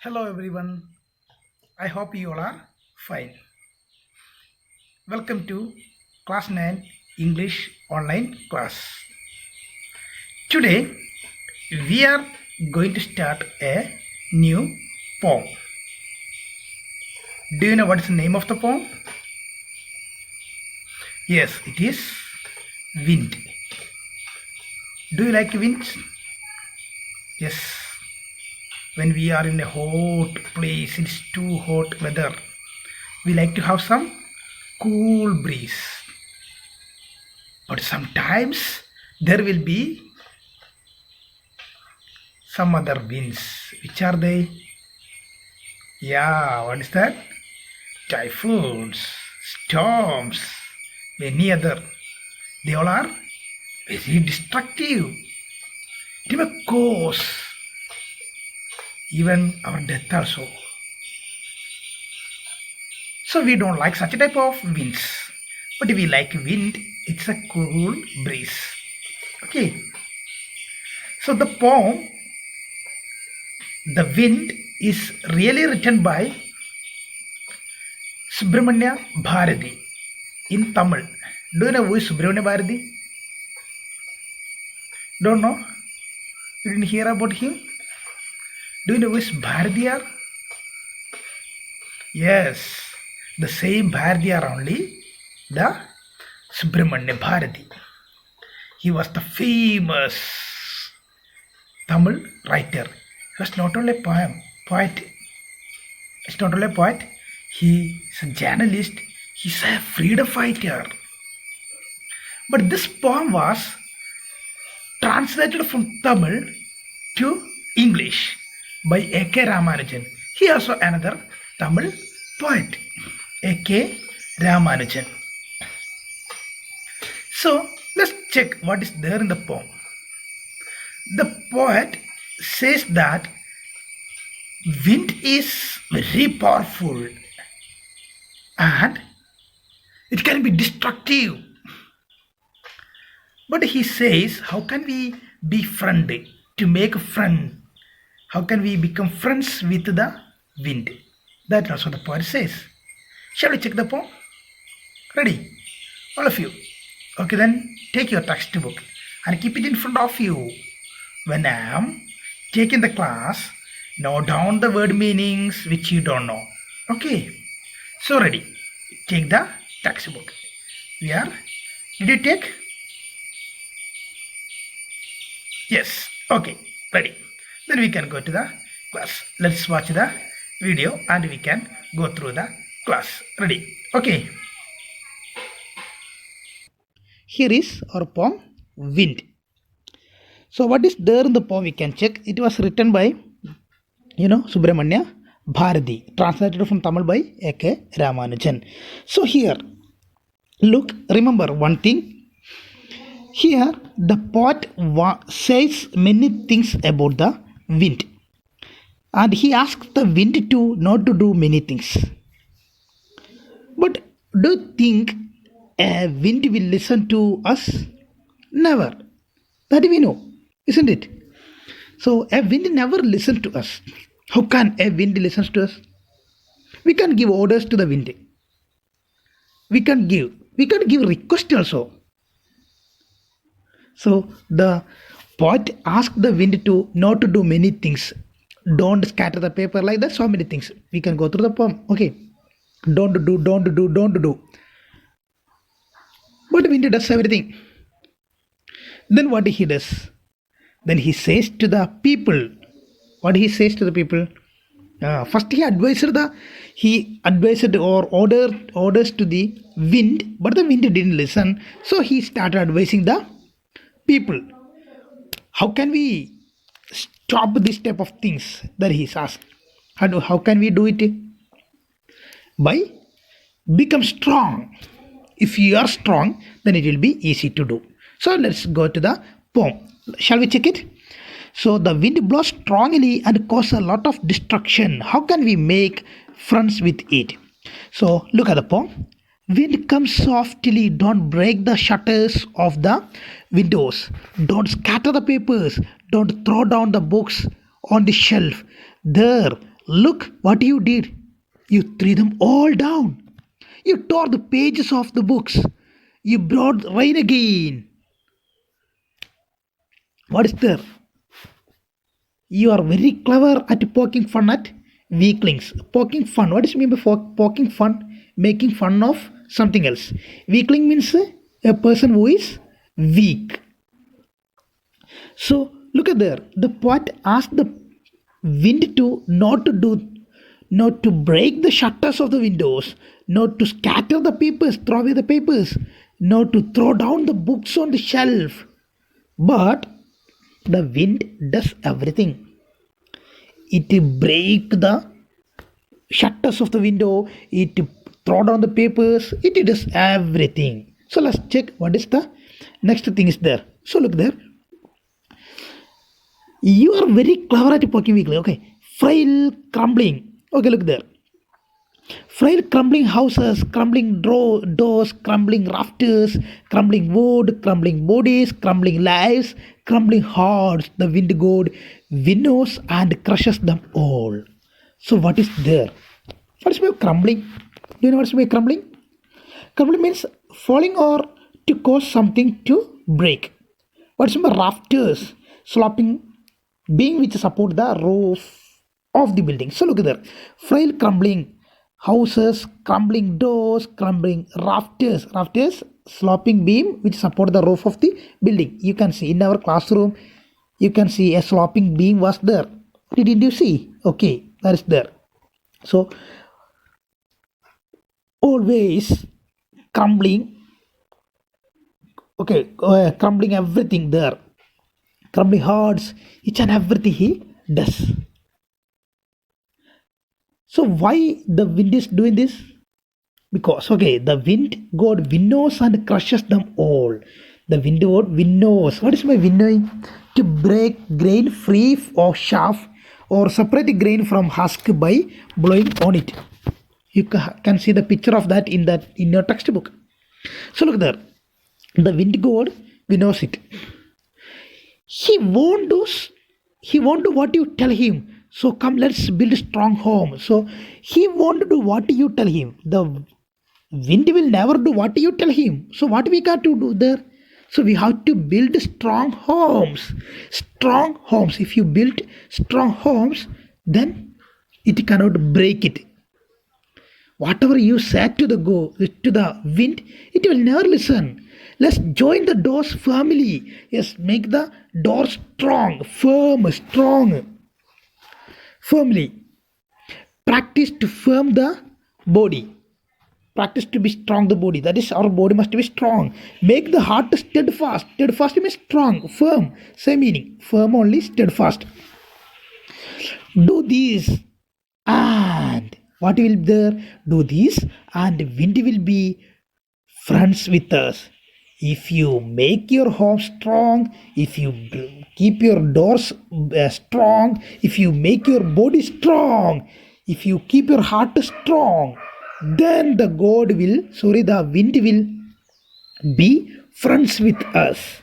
Hello everyone. I hope you all are fine. Welcome to class 9 English online class. Today we are going to start a new poem. Do you know what is the name of the poem? Yes, it is Wind. Do you like wind? Yes. When we are in a hot place, it's too hot weather, we like to have some cool breeze. But sometimes there will be some other winds. Which are they? Yeah, what is that? Typhoons, storms, many other. They all are very destructive. They may cause even our death also. So we don't like such a type of winds. But we like wind, it's a cool breeze. Okay. So the poem, The Wind, is really written by Subramanya Bharati in Tamil. Do you know who is Subramanya Bharati? Don't know? You didn't hear about him? Do you know who is Bharatiyar? Yes, the same Bharatiyar only, the Subramanya Bharati. He was the famous Tamil writer. He was not only a poet. He's not only a poet, he is a journalist, he's a freedom fighter. But this poem was translated from Tamil to English by A.K. Ramanujan. He also another Tamil poet, A.K. Ramanujan. So let's check what is there in the poem. The poet says that wind is very powerful and it can be destructive. But he says, how can we be friendly to make a friend? How can we become friends with the wind? That also the poet says. Shall we check the poem? Ready? All of you. Okay, then take your textbook and keep it in front of you. When I am taking the class, note down the word meanings which you don't know. Okay? So ready. Take the textbook. Did you take? Yes. Okay. Ready. Then we can go to the class. Let's watch the video and we can go through the class. Ready? Okay. Here is our poem, Wind. So what is there in the poem we can check. It was written by, Subramanya Bharati. Translated from Tamil by A.K. Ramanujan. So here, look, remember one thing. Here the poet says many things about the wind. And he asks the wind to not to do many things. But do you think a wind will listen to us? Never. That we know, isn't it? So a wind never listens to us. How can a wind listen to us? We can give orders to the wind. We can give request also. So the poet asked the wind to not to do many things. Don't scatter the paper like that. So many things. We can go through the poem. Okay. Don't do. But wind does everything. Then what he does? Then he says to the people. What he says to the people? First he advised or ordered orders to the wind, but the wind didn't listen. So he started advising the people. How can we stop this type of things that he's asked? How can we do it? By become strong. If you are strong, then it will be easy to do. So let's go to the poem. Shall we check it? So the wind blows strongly and causes a lot of destruction. How can we make friends with it? So look at the poem. Wind comes softly, don't break the shutters of the windows, don't scatter the papers, don't throw down the books on the shelf. There, Look what you did. You threw them all down. You tore the pages off the books. You brought rain again. What is there? You are very clever at poking fun at weaklings. Poking fun. What does it mean by poking fun? Making fun of something else. Weakling means a person who is weak. So look at there. The poet asked the wind to not to break the shutters of the windows, not to scatter the papers, throw away the papers, not to throw down the books on the shelf. But the wind does everything. It break the shutters of the window, it throw down the papers, it does everything. So let's check what is the next thing is there. So look there. You are very clever at poking weakly. Okay. Frail crumbling. Okay, look there. Frail crumbling houses, crumbling doors, crumbling rafters, crumbling wood, crumbling bodies, crumbling lives, crumbling hearts. The wind god winnows and crushes them all. So what is there? What is my crumbling? Do you know what is my crumbling? Crumbling means falling or to cause something to break. What is my rafters? Sloping being which support the roof of the building. So look at there. Frail crumbling houses, crumbling doors, crumbling rafters, sloping beam which support the roof of the building. You can see in our classroom, you can see a sloping beam was there. Did you see? Okay, that is there. So always crumbling. Okay, crumbling everything there. Crumbling hearts, each and everything he does. So why the wind is doing this? Because the wind god winnows and crushes them all. The wind god winnows. What is my winnowing? To break grain free of chaff or separate grain from husk by blowing on it. You can see the picture of that in your textbook. So look there. The wind god winnows it. He won't do what you tell him. So come, let's build a strong home. So he won't do what you tell him. The wind will never do what you tell him. So what we got to do there? So we have to build strong homes. Strong homes. If you build strong homes, then it cannot break it. Whatever you say to the wind, it will never listen. Let's join the doors firmly. Yes, make the door strong, strong. Firmly. Practice to firm the body. Practice to be strong the body. That is, our body must be strong. Make the heart steadfast. Steadfast means strong, firm. Same meaning. Firm only, steadfast. Do this and what will there? Do this and wind will be friends with us. If you make your home strong, if you keep your doors strong, if you make your body strong, if you keep your heart strong, then the wind will be friends with us.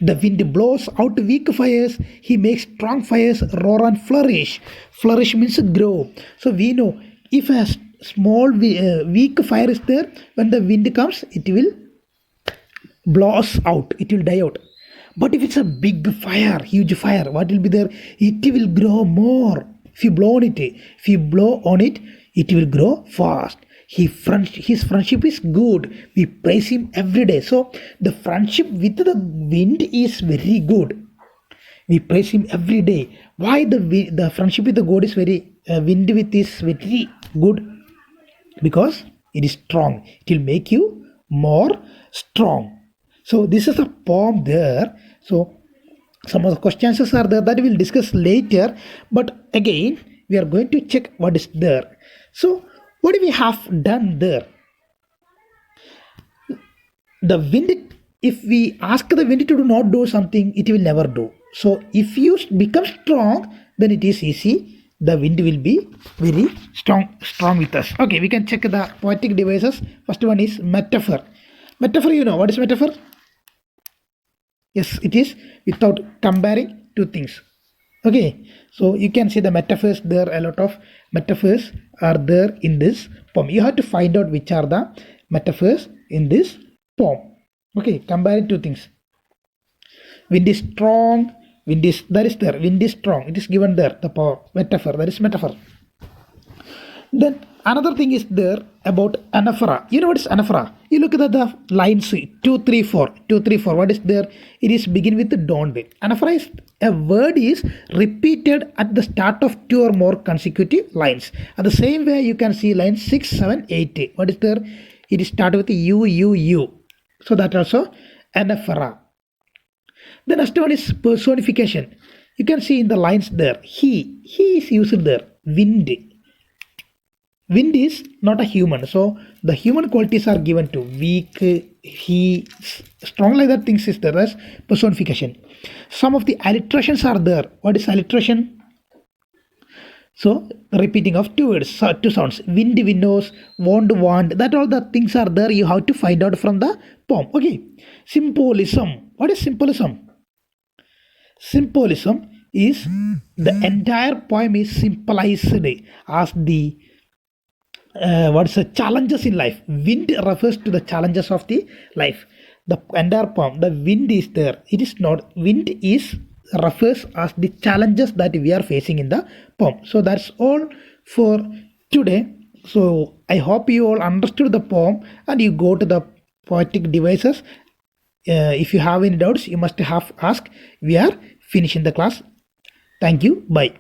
The wind blows out weak fires, he makes strong fires roar and flourish. Flourish means grow. So we know if a small weak fire is there, when the wind comes, it will blows out, it will die out. But if it's a big fire, huge fire, what will be there? It will grow more. If you blow on it, it will grow fast. His friendship is good. We praise him every day. So the friendship with the wind is very good. We praise him every day. Why the friendship with the God is wind with is very good? Because it is strong. It will make you more strong. So this is a poem there. So some of the questions are there that we will discuss later. But again, we are going to check what is there. So what do we have done there? The wind, if we ask the wind to do not do something, it will never do. So if you become strong, then it is easy. The wind will be very strong with us. Okay, we can check the poetic devices. First one is metaphor. Metaphor, you know what is metaphor? Yes, it is without comparing two things. Okay, so you can see the metaphors there. A lot of metaphors are there in this poem. You have to find out which are the metaphors in this poem. Okay, comparing two things. Wind is strong. Wind is that is there. Wind is strong. It is given there. The poem metaphor. That is metaphor. Then another thing is there about anaphora. You know what is anaphora? You look at the lines 2, 3, 4. 2, 3, 4. What is there? It is begin with the don't. Anaphora is a word is repeated at the start of two or more consecutive lines. At the same way, you can see lines 6, 7, 8. What is there? It is started with you, you, you. So that also anaphora. The next one is personification. You can see in the lines there. He is used there. Wind. Wind is not a human, so the human qualities are given to weak, he, strong like that things is there as personification. Some of the alliterations are there. What is alliteration? So repeating of two words, two sounds. Wind, windows, wand, wand. That all the things are there. You have to find out from the poem. Okay. Symbolism. What is symbolism? Symbolism is the entire poem is symbolized as the what's the challenges in life. Wind refers to the challenges of the life. The entire poem, the wind is there. It is not wind is refers as the challenges that we are facing in the poem. So that's all for today. So I hope you all understood the poem and you go to the poetic devices. If you have any doubts, you must have asked. We are finishing the class. Thank you. Bye.